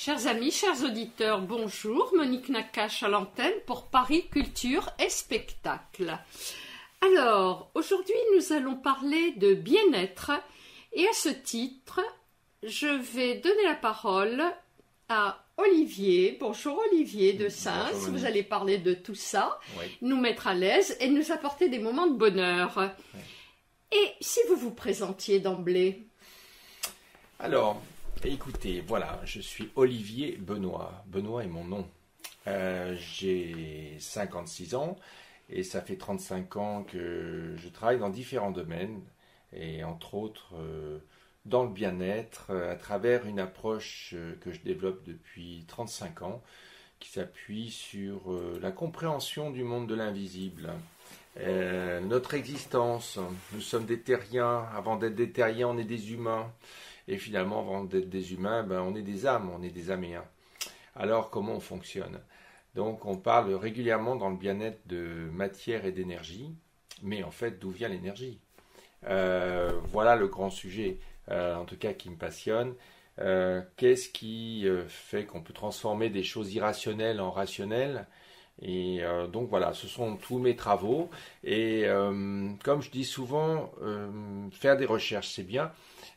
Chers amis, chers auditeurs, bonjour. Monique Nakache à l'antenne pour Paris Culture et Spectacle. Alors, aujourd'hui, nous allons parler de bien-être. Et à ce titre, je vais donner la parole à Olivier. Bonjour Olivier de Sins. Vous allez parler de tout ça, nous mettre à l'aise et nous apporter des moments de bonheur. Et si vous vous présentiez d'emblée? Alors, écoutez, voilà, je suis Olivier Benoît. Benoît est mon nom. J'ai 56 ans et ça fait 35 ans que je travaille dans différents domaines et entre autres dans le bien-être à travers une approche que je développe depuis 35 ans qui s'appuie sur la compréhension du monde de l'invisible. Notre existence, nous sommes des terriens, avant d'être des terriens on est des humains. Et finalement, avant d'être des humains, on est des améens. Alors, comment on fonctionne? Donc, on parle régulièrement dans le bien-être de matière et d'énergie, mais en fait, d'où vient l'énergie? Voilà le grand sujet, en tout cas, qui me passionne. Qu'est-ce qui fait qu'on peut transformer des choses irrationnelles en rationnelles? Et donc voilà, ce sont tous mes travaux. Et comme je dis souvent, faire des recherches, c'est bien.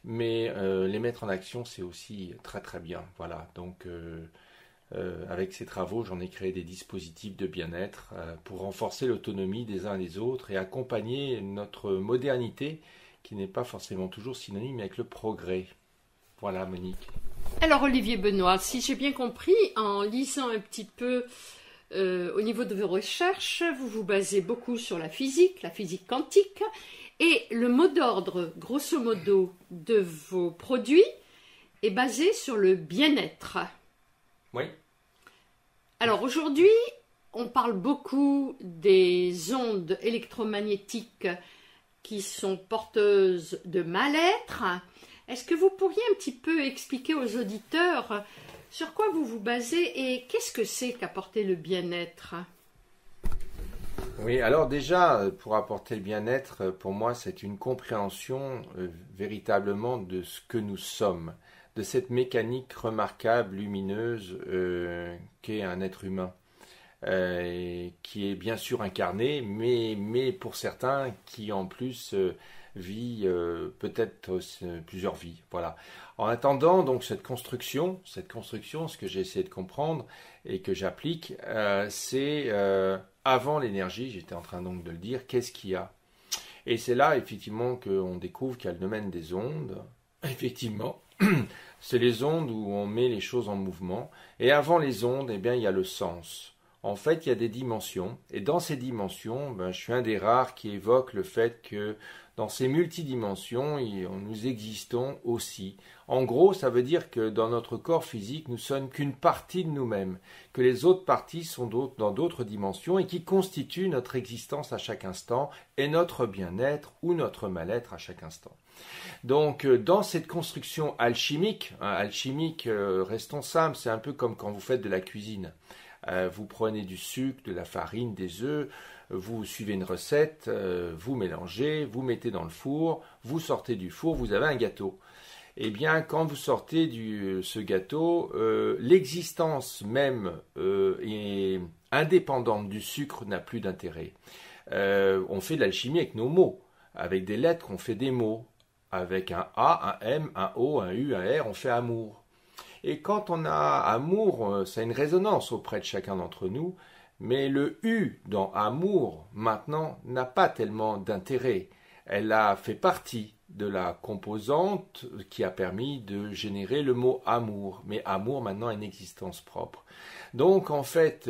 Mais les mettre en action, c'est aussi très très bien. Voilà, donc avec ces travaux, j'en ai créé des dispositifs de bien-être pour renforcer l'autonomie des uns et des autres et accompagner notre modernité qui n'est pas forcément toujours synonyme avec le progrès. Voilà, Monique. Alors Olivier Benoît, si j'ai bien compris, en lisant un petit peu au niveau de vos recherches, vous vous basez beaucoup sur la physique quantique. Et le mot d'ordre, grosso modo, de vos produits est basé sur le bien-être. Oui. Alors aujourd'hui, on parle beaucoup des ondes électromagnétiques qui sont porteuses de mal-être. Est-ce que vous pourriez un petit peu expliquer aux auditeurs sur quoi vous vous basez et qu'est-ce que c'est qu'apporter le bien-être ? Oui, alors déjà, pour apporter le bien-être, pour moi, c'est une compréhension véritablement de ce que nous sommes, de cette mécanique remarquable, lumineuse, qu'est un être humain, qui est bien sûr incarné, mais pour certains qui en plus vit peut-être plusieurs vies. Voilà. En attendant donc cette construction, ce que j'ai essayé de comprendre et que j'applique, c'est avant l'énergie, j'étais en train donc de le dire, qu'est-ce qu'il y a? Et c'est là effectivement qu'on découvre qu'il y a le domaine des ondes. Effectivement, c'est les ondes où on met les choses en mouvement. Et avant les ondes, eh bien, il y a le sens. En fait, il y a des dimensions. Et dans ces dimensions, je suis un des rares qui évoque le fait que dans ces multidimensions, nous existons aussi. En gros, ça veut dire que dans notre corps physique, nous ne sommes qu'une partie de nous-mêmes, que les autres parties sont dans d'autres dimensions et qui constituent notre existence à chaque instant et notre bien-être ou notre mal-être à chaque instant. Donc, dans cette construction alchimique, restons simples, c'est un peu comme quand vous faites de la cuisine. Vous prenez du sucre, de la farine, des œufs, vous suivez une recette, vous mélangez, vous mettez dans le four, vous sortez du four, vous avez un gâteau. Eh bien, quand vous sortez ce gâteau, l'existence même est indépendante du sucre n'a plus d'intérêt. On fait de l'alchimie avec nos mots. Avec des lettres, on fait des mots. Avec un A, un M, un O, un U, un R, on fait amour. Et quand on a amour, ça a une résonance auprès de chacun d'entre nous, mais le U dans amour, maintenant, n'a pas tellement d'intérêt. Elle a fait partie de la composante qui a permis de générer le mot amour, mais amour maintenant a une existence propre. Donc en fait,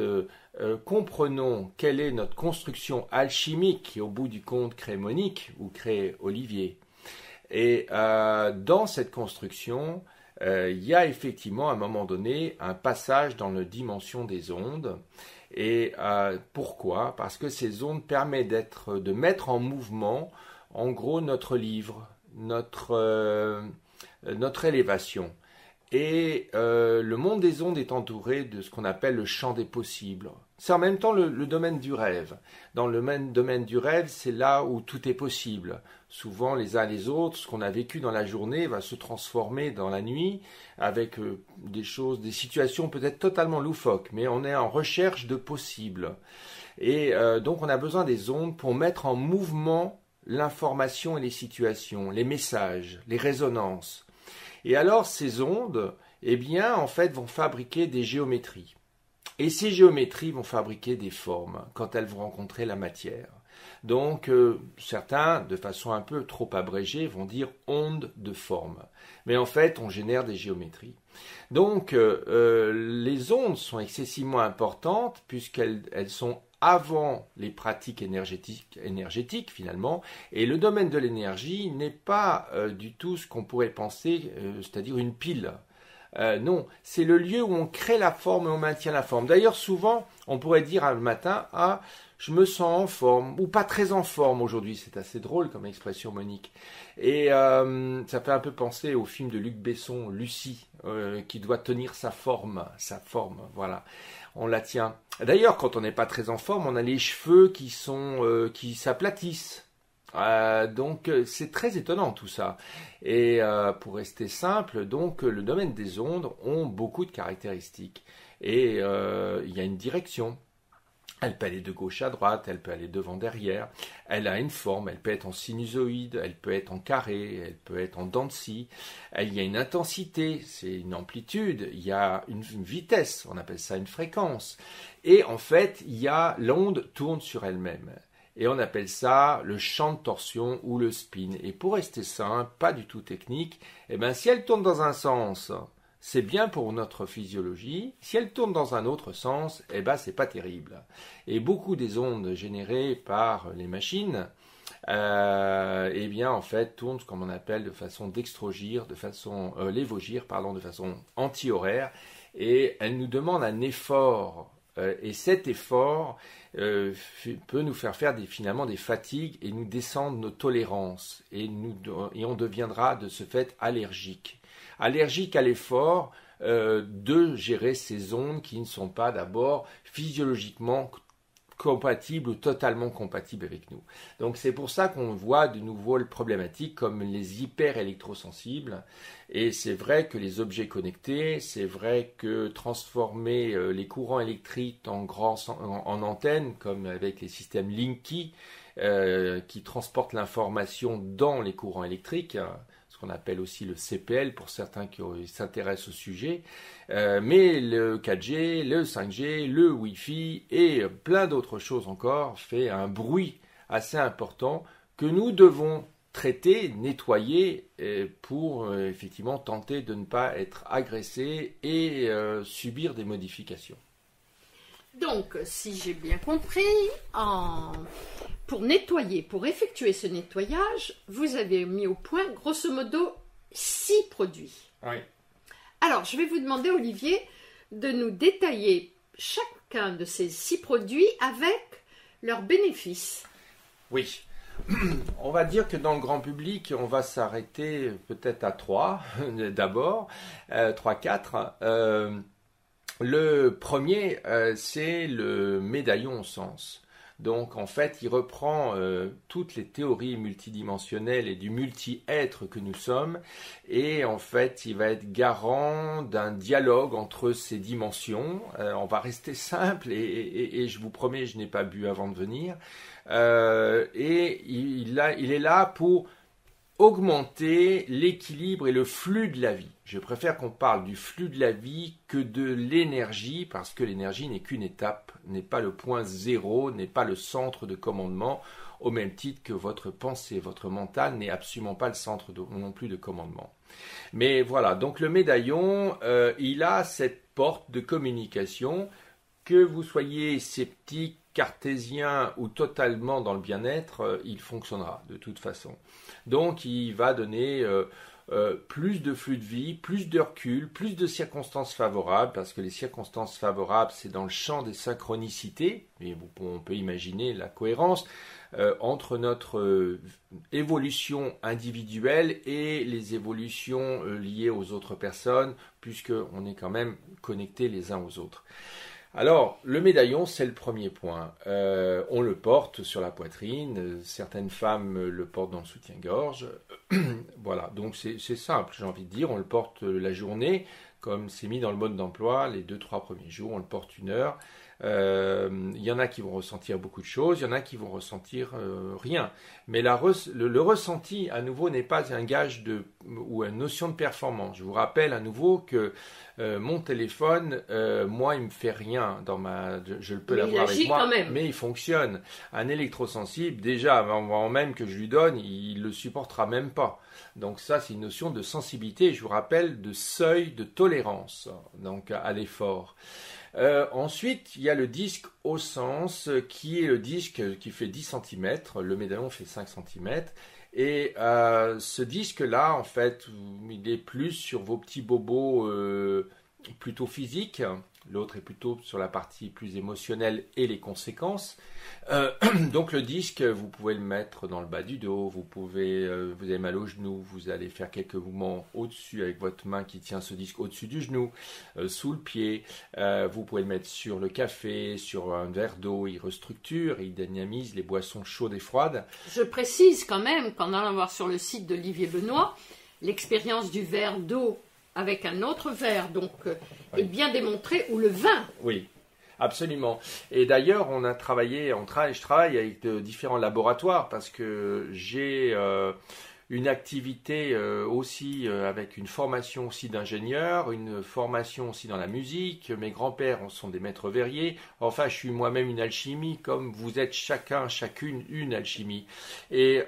comprenons quelle est notre construction alchimique qui au bout du compte crée Monique ou crée Olivier. Et dans cette construction, il y a effectivement à un moment donné un passage dans la dimension des ondes. Et pourquoi? Parce que ces ondes permettent de mettre en mouvement, en gros, notre livre, notre élévation. Et le monde des ondes est entouré de ce qu'on appelle le champ des possibles. c'est en même temps le domaine du rêve. Dans le domaine du rêve, c'est là où tout est possible. Souvent, les uns les autres, ce qu'on a vécu dans la journée va se transformer dans la nuit avec des choses, des situations peut-être totalement loufoques, mais on est en recherche de possibles. Et donc, on a besoin des ondes pour mettre en mouvement l'information et les situations, les messages, les résonances. Et alors, ces ondes, eh bien, en fait, vont fabriquer des géométries. Et ces géométries vont fabriquer des formes quand elles vont rencontrer la matière. Donc, certains, de façon un peu trop abrégée, vont dire ondes de forme. Mais en fait, on génère des géométries. Donc, les ondes sont excessivement importantes puisqu'elles sont avant les pratiques énergétiques finalement, et le domaine de l'énergie n'est pas du tout ce qu'on pourrait penser, c'est-à-dire une pile. Non, c'est le lieu où on crée la forme et on maintient la forme. D'ailleurs, souvent, on pourrait dire le matin, ah, je me sens en forme, ou pas très en forme aujourd'hui. C'est assez drôle comme expression, Monique. Et ça fait un peu penser au film de Luc Besson, Lucie, qui doit tenir sa forme, voilà. On la tient. D'ailleurs, quand on n'est pas très en forme, on a les cheveux qui s'aplatissent. Donc c'est très étonnant tout ça. Et pour rester simple, donc le domaine des ondes ont beaucoup de caractéristiques. Et il y a une direction. Elle peut aller de gauche à droite, elle peut aller devant, derrière. Elle a une forme, elle peut être en sinusoïde, elle peut être en carré, elle peut être en dents de scie. Il y a une intensité, c'est une amplitude, il y a une vitesse, on appelle ça une fréquence. Et en fait, l'onde tourne sur elle-même. Et on appelle ça le champ de torsion ou le spin. Et pour rester simple, pas du tout technique, eh bien, si elle tourne dans un sens, c'est bien pour notre physiologie. Si elle tourne dans un autre sens, eh ben, c'est pas terrible. Et beaucoup des ondes générées par les machines, eh bien, en fait, tournent comme on appelle de façon lévogir, de façon anti-horaire. Et elles nous demandent un effort. Et cet effort peut nous faire finalement des fatigues et nous descendre nos tolérances. Et on deviendra de ce fait allergique. Allergique à l'effort de gérer ces ondes qui ne sont pas d'abord physiologiquement compatibles ou totalement compatibles avec nous. Donc c'est pour ça qu'on voit de nouveau problématiques comme les hyper-électrosensibles. Et c'est vrai que les objets connectés, c'est vrai que transformer les courants électriques en antennes, comme avec les systèmes Linky, qui transportent l'information dans les courants électriques, qu'on appelle aussi le CPL pour certains qui s'intéressent au sujet, mais le 4G, le 5G, le Wi-Fi et plein d'autres choses encore fait un bruit assez important que nous devons traiter, nettoyer pour effectivement tenter de ne pas être agressés et subir des modifications. Donc, si j'ai bien compris, pour effectuer ce nettoyage, vous avez mis au point, grosso modo, 6 produits. Oui. Alors, je vais vous demander, Olivier, de nous détailler chacun de ces 6 produits avec leurs bénéfices. Oui. On va dire que dans le grand public, on va s'arrêter peut-être à 3, d'abord, 3-4. Le premier, c'est le médaillon au sens. Donc en fait, il reprend toutes les théories multidimensionnelles et du multi-être que nous sommes, et en fait, il va être garant d'un dialogue entre ces dimensions. On va rester simple, et je vous promets, je n'ai pas bu avant de venir. Et il est là pour augmenter l'équilibre et le flux de la vie. Je préfère qu'on parle du flux de la vie que de l'énergie, parce que l'énergie n'est qu'une étape, n'est pas le point zéro, n'est pas le centre de commandement, au même titre que votre pensée, votre mental n'est absolument pas le centre non plus de commandement. Mais voilà, donc le médaillon, il a cette porte de communication, que vous soyez sceptique, cartésien ou totalement dans le bien-être, il fonctionnera de toute façon. Donc il va donner plus de flux de vie, plus de recul, plus de circonstances favorables, parce que les circonstances favorables, c'est dans le champ des synchronicités, et on peut imaginer la cohérence entre notre évolution individuelle et les évolutions liées aux autres personnes, puisqu'on est quand même connectés les uns aux autres. Alors, le médaillon, c'est le premier point. On le porte sur la poitrine. Certaines femmes le portent dans le soutien-gorge. Voilà, donc c'est simple, j'ai envie de dire. On le porte la journée, comme c'est mis dans le mode d'emploi. Les 2-3 premiers jours, on le porte 1 heure. Il y en a qui vont ressentir beaucoup de choses, il y en a qui vont ressentir rien. Mais le ressenti, à nouveau, n'est pas un gage ou une notion de performance. Je vous rappelle à nouveau que mon téléphone, moi, il me fait rien je peux l'avoir avec moi, mais il fonctionne. Un électrosensible, déjà, avant même que je lui donne, il le supportera même pas. Donc ça, c'est une notion de sensibilité. Je vous rappelle de seuil de tolérance, donc à l'effort. Ensuite, il y a le disque au sens qui est le disque qui fait 10 cm, le médaillon fait 5 cm, et ce disque-là, en fait, il est plus sur vos petits bobos plutôt physiques, l'autre est plutôt sur la partie plus émotionnelle et les conséquences. Donc le disque, vous pouvez le mettre dans le bas du dos, vous avez mal au genou, vous allez faire quelques mouvements au-dessus avec votre main qui tient ce disque au-dessus du genou, sous le pied. Vous pouvez le mettre sur le café, sur un verre d'eau, il restructure, il dynamise les boissons chaudes et froides. Je précise quand même qu'en allant voir sur le site d'Olivier Benoît, l'expérience du verre d'eau avec un autre verre est bien démontrée, ou le vin. Oui. Absolument. Et d'ailleurs, je travaille avec différents laboratoires parce que j'ai une activité aussi avec une formation aussi d'ingénieur, une formation aussi dans la musique. Mes grands-pères sont des maîtres verriers. Enfin, je suis moi-même une alchimie, comme vous êtes chacune une alchimie. Et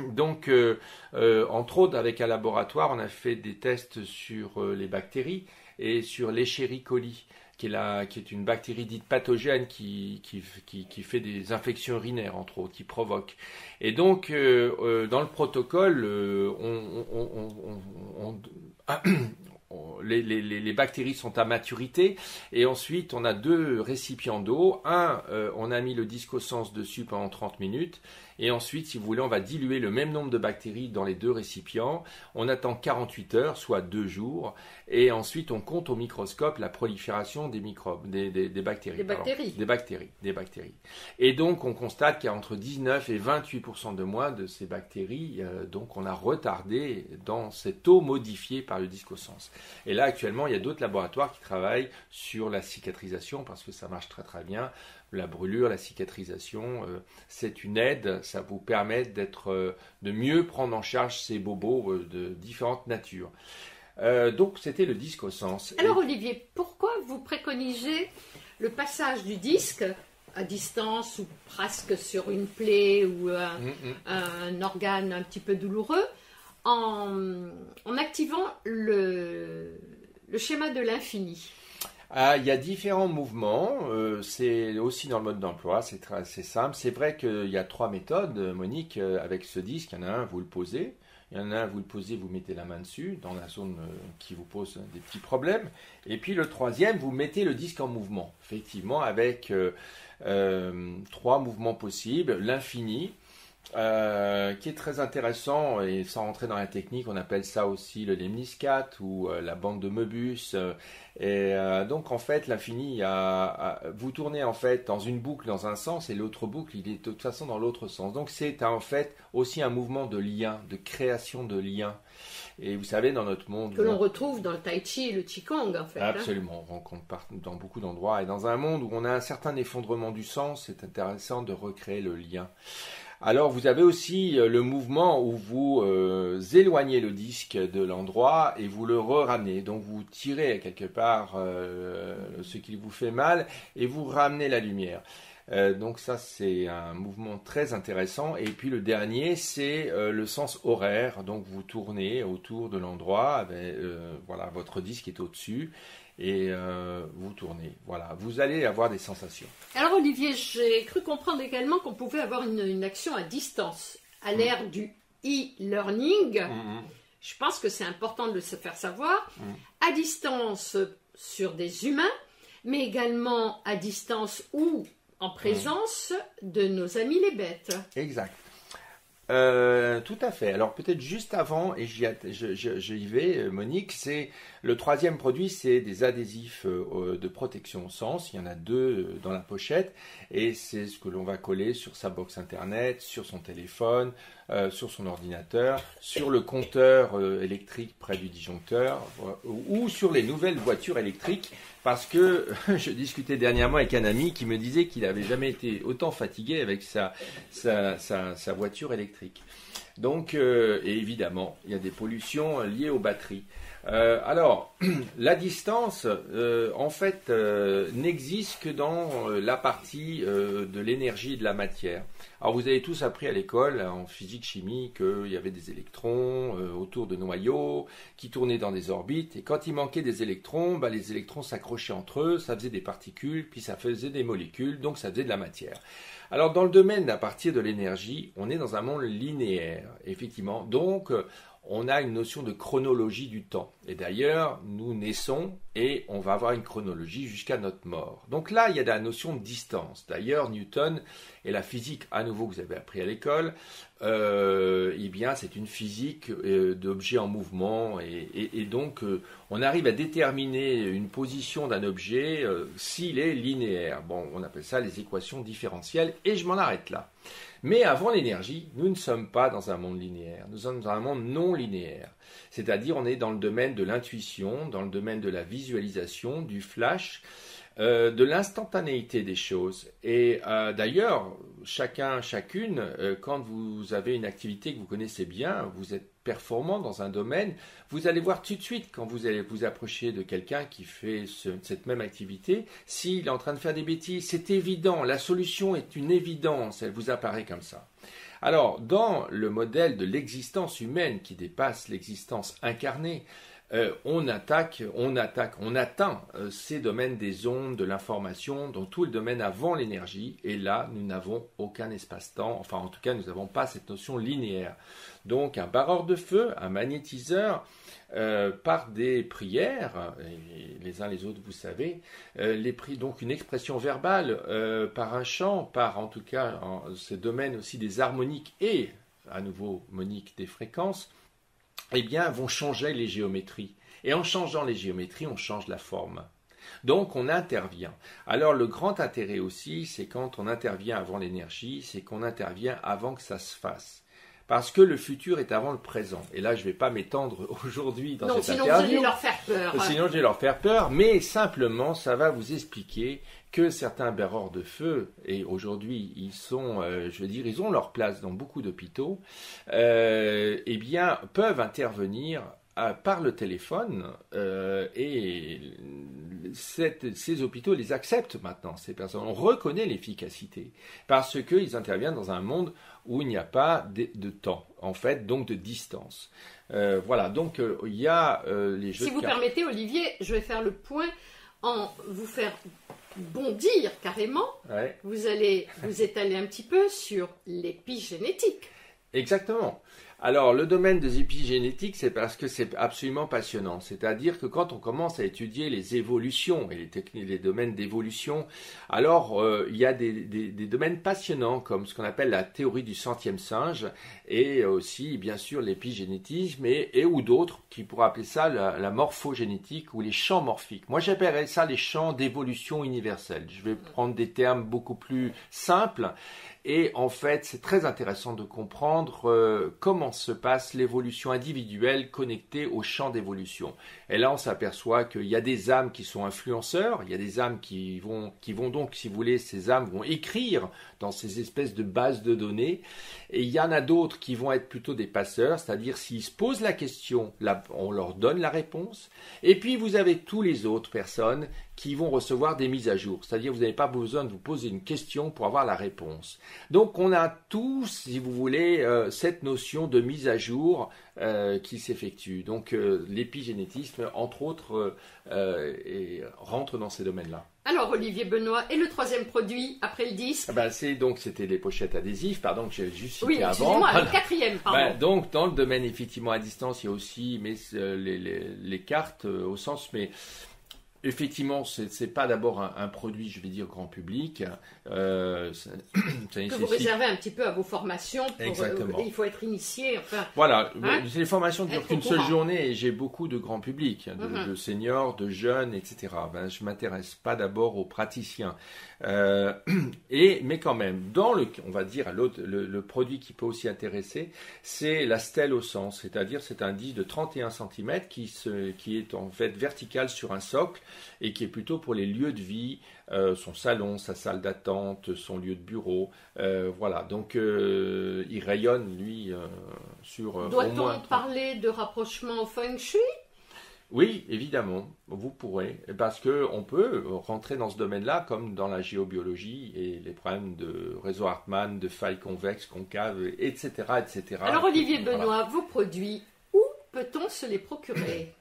donc, entre autres, avec un laboratoire, on a fait des tests sur les bactéries et sur l'Escherichia coli, qui est une bactérie dite pathogène qui fait des infections urinaires, entre autres, qui provoque. Et donc, dans le protocole, les bactéries sont à maturité, et ensuite, on a 2 récipients d'eau. On a mis le disque au sens dessus pendant 30 minutes, et ensuite, si vous voulez, on va diluer le même nombre de bactéries dans les 2 récipients. On attend 48 heures, soit 2 jours, et ensuite, on compte au microscope la prolifération des microbes, des bactéries. Des bactéries. Et donc, on constate qu'il y a entre 19 et 28% de moins de ces bactéries. Donc, on a retardé dans cette eau modifiée par le disque au sens. Et là, actuellement, il y a d'autres laboratoires qui travaillent sur la cicatrisation parce que ça marche très très bien. La brûlure, la cicatrisation, c'est une aide. Ça vous permet de mieux prendre en charge ces bobos de différentes natures. Donc, c'était le disque au sens. Alors, Olivier, pourquoi vous préconisez le passage du disque à distance ou presque sur une plaie ou un organe un petit peu douloureux en activant le schéma de l'infini? Il y a différents mouvements, c'est aussi dans le mode d'emploi, c'est assez simple. C'est vrai qu'il y a 3 méthodes, Monique, avec ce disque. Il y en a un, vous le posez. Il y en a un, vous le posez, vous mettez la main dessus, dans la zone qui vous pose des petits problèmes. Et puis le troisième, vous mettez le disque en mouvement. Effectivement, avec 3 mouvements possibles. L'infini, qui est très intéressant, et sans rentrer dans la technique, on appelle ça aussi le lemniscate ou la bande de Möbius. Donc en fait, l'infini, vous tournez en fait dans une boucle dans un sens et l'autre boucle, il est de toute façon dans l'autre sens. Donc c'est en fait aussi un mouvement de lien, de création de lien. Et vous savez, dans notre monde... Que l'on retrouve dans le tai chi et le qigong, en fait. Absolument, on rencontre dans beaucoup d'endroits. Et dans un monde où on a un certain effondrement du sens, c'est intéressant de recréer le lien. Alors, vous avez aussi le mouvement où vous éloignez le disque de l'endroit et vous le ramenez. Donc, vous tirez quelque part ce qui vous fait mal et vous ramenez la lumière. Donc ça, c'est un mouvement très intéressant. Et puis le dernier, c'est le sens horaire. Donc vous tournez autour de l'endroit, voilà, votre disque est au-dessus et vous tournez. Voilà, vous allez avoir des sensations. Alors Olivier, j'ai cru comprendre également qu'on pouvait avoir une action à distance. À l'ère du e-learning, je pense que c'est important de se faire savoir. À distance sur des humains, mais également à distance ou en présence de nos amis les bêtes. Exact. Tout à fait. Alors peut-être juste avant, et j'y vais, Monique, c'est le troisième produit, c'est des adhésifs de protection au sens. Il y en a 2 dans la pochette, et c'est ce que l'on va coller sur sa box internet, sur son téléphone, sur son ordinateur, sur le compteur électrique près du disjoncteur, ou sur les nouvelles voitures électriques. Parce que je discutais dernièrement avec un ami qui me disait qu'il n'avait jamais été autant fatigué avec sa voiture électrique. Donc, et évidemment, il y a des pollutions liées aux batteries. Alors, la distance, en fait, n'existe que dans la partie de l'énergie et de la matière. Alors, vous avez tous appris à l'école, en physique-chimie, qu'il y avait des électrons autour de noyaux qui tournaient dans des orbites. Et quand il manquait des électrons, les électrons s'accrochaient entre eux, ça faisait des particules, puis ça faisait des molécules, donc ça faisait de la matière. Alors, dans le domaine à partir de l'énergie, on est dans un monde linéaire, effectivement. Donc, on a une notion de chronologie du temps. Et d'ailleurs, nous naissons et on va avoir une chronologie jusqu'à notre mort. Donc là, il y a la notion de distance. D'ailleurs, Newton et la physique, à nouveau, que vous avez appris à l'école, eh bien, c'est une physique d'objets en mouvement. Et donc, on arrive à déterminer une position d'un objet s'il est linéaire. Bon, on appelle ça les équations différentielles. Et je m'en arrête là. Mais avant l'énergie, nous ne sommes pas dans un monde linéaire, nous sommes dans un monde non linéaire. C'est-à-dire on est dans le domaine de l'intuition, dans le domaine de la visualisation, du flash, de l'instantanéité des choses. Et d'ailleurs, chacune, quand vous avez une activité que vous connaissez bien, vous êtes performant dans un domaine, vous allez voir tout de suite quand vous allez vous approcher de quelqu'un qui fait cette même activité, s'il est en train de faire des bêtises, c'est évident, la solution est une évidence, elle vous apparaît comme ça. Alors, dans le modèle de l'existence humaine qui dépasse l'existence incarnée, on atteint ces domaines des ondes, de l'information, donc tout le domaine avant l'énergie, et là, nous n'avons aucun espace-temps, enfin en tout cas, nous n'avons pas cette notion linéaire. Donc, un barreur de feu, un magnétiseur, par des prières, et les uns les autres, vous savez, donc une expression verbale, par un chant, par en tout cas ce domaine aussi des harmoniques et, à nouveau, Monique, des fréquences, eh bien, vont changer les géométries. Et en changeant les géométries, on change la forme. Donc, on intervient. Alors, le grand intérêt aussi, c'est quand on intervient avant l'énergie, c'est qu'on intervient avant que ça se fasse. Parce que le futur est avant le présent. Et là, je ne vais pas m'étendre aujourd'hui dans cette interview. Sinon, vous allez leur faire peur. Sinon, je vais leur faire peur. Mais simplement, ça va vous expliquer que certains barreurs de feu, et aujourd'hui, ils ont leur place dans beaucoup d'hôpitaux, eh bien, peuvent intervenir par le téléphone et ces hôpitaux les acceptent maintenant, ces personnes. On reconnaît l'efficacité parce qu'ils interviennent dans un monde où il n'y a pas de temps, en fait, donc de distance. Voilà, donc il y a les jeux de cartes. Si vous permettez, Olivier, je vais faire le point en vous faire bondir carrément. Ouais. Vous étalez un petit peu sur l'épigénétique. Exactement. Alors, le domaine des épigénétiques, c'est parce que c'est absolument passionnant. C'est-à-dire que quand on commence à étudier les évolutions et les domaines d'évolution, alors il y a des domaines passionnants comme ce qu'on appelle la théorie du centième singe et aussi, bien sûr, l'épigénétisme et ou d'autres qui pourraient appeler ça la morphogénétique ou les champs morphiques. Moi, j'appellerais ça les champs d'évolution universelle. Je vais prendre des termes beaucoup plus simples. Et en fait, c'est très intéressant de comprendre comment se passe l'évolution individuelle connectée au champ d'évolution. Et là, on s'aperçoit qu'il y a des âmes qui sont influenceurs, il y a des âmes qui vont donc, si vous voulez, ces âmes vont écrire dans ces espèces de bases de données. Et il y en a d'autres qui vont être plutôt des passeurs, c'est-à-dire s'ils se posent la question, là, on leur donne la réponse. Et puis, vous avez tous les autres personnes qui vont recevoir des mises à jour. C'est-à-dire vous n'avez pas besoin de vous poser une question pour avoir la réponse. Donc on a tous, si vous voulez, cette notion de mise à jour qui s'effectue. Donc l'épigénétisme, entre autres, rentre dans ces domaines-là. Alors Olivier Benoît, et le troisième produit après le disque? C'était les pochettes adhésives, pardon, que j'ai juste cité oui, avant. Excusez-moi, le quatrième, pardon. Donc dans le domaine effectivement à distance, il y a aussi les cartes au sens, mais effectivement, c'est pas d'abord un produit, je vais dire, grand public. Ça que vous réservez un petit peu à vos formations. Exactement. Il faut être initié. Enfin, voilà, hein, les formations ne durent qu'une seule journée et j'ai beaucoup de grand public, de seniors, de jeunes, etc. Ben, je m'intéresse pas d'abord aux praticiens. Mais quand même, on va dire, le produit qui peut aussi intéresser, c'est la stèle au sens, c'est-à-dire c'est un disque de 31 cm qui est en fait vertical sur un socle et qui est plutôt pour les lieux de vie, son salon, sa salle d'attente, son lieu de bureau, voilà. Donc il rayonne lui sur. Doit-on parler de rapprochement au feng shui? Oui, évidemment, vous pourrez, parce qu'on peut rentrer dans ce domaine-là comme dans la géobiologie et les problèmes de réseau Hartmann, de failles convexes, concaves, etc., etc. Alors Olivier Benoît, vos produits, où peut-on se les procurer?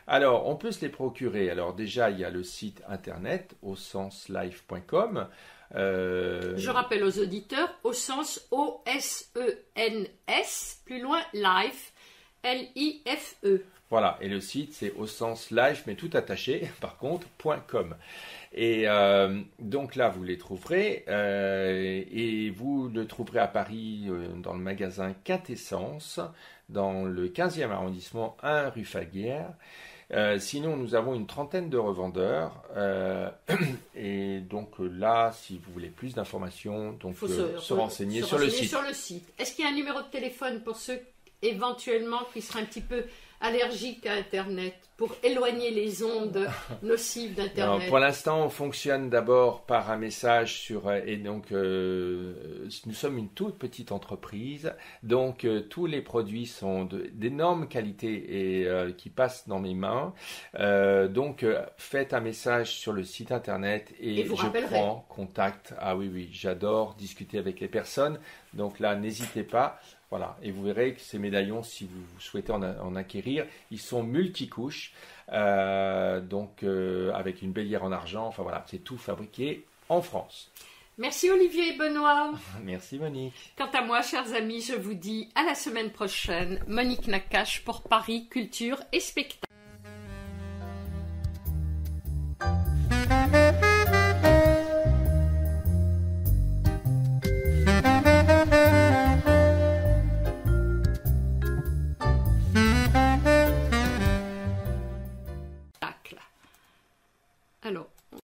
Alors, on peut se les procurer. Alors déjà, il y a le site internet osenslife.com. Je rappelle aux auditeurs, au sens O-S-E-N-S, plus loin, life, L-I-F-E. Voilà, et le site c'est osenslife, mais tout attaché, par contre, .com. Et donc là, vous les trouverez, et vous le trouverez à Paris dans le magasin Quintessence, dans le 15e arrondissement, 1 rue Falguière. Sinon, nous avons une trentaine de revendeurs, et donc là, si vous voulez plus d'informations, donc se renseigner sur le site. Est-ce qu'il y a un numéro de téléphone pour ceux éventuellement qui seraient un petit peu allergiques à Internet, pour éloigner les ondes nocives d'Internet? Pour l'instant, on fonctionne d'abord par un message et donc nous sommes une toute petite entreprise, donc tous les produits sont d'énorme qualité et qui passent dans mes mains. Donc faites un message sur le site internet et je prends contact. Ah oui, j'adore discuter avec les personnes, donc là n'hésitez pas. Voilà, et vous verrez que ces médaillons, si vous souhaitez en acquérir, ils sont multicouches, donc avec une bélière en argent. Enfin voilà, c'est tout fabriqué en France. Merci Olivier et Benoît. Merci Monique. Quant à moi, chers amis, je vous dis à la semaine prochaine. Monique Nakache pour Paris Culture et Spectacle.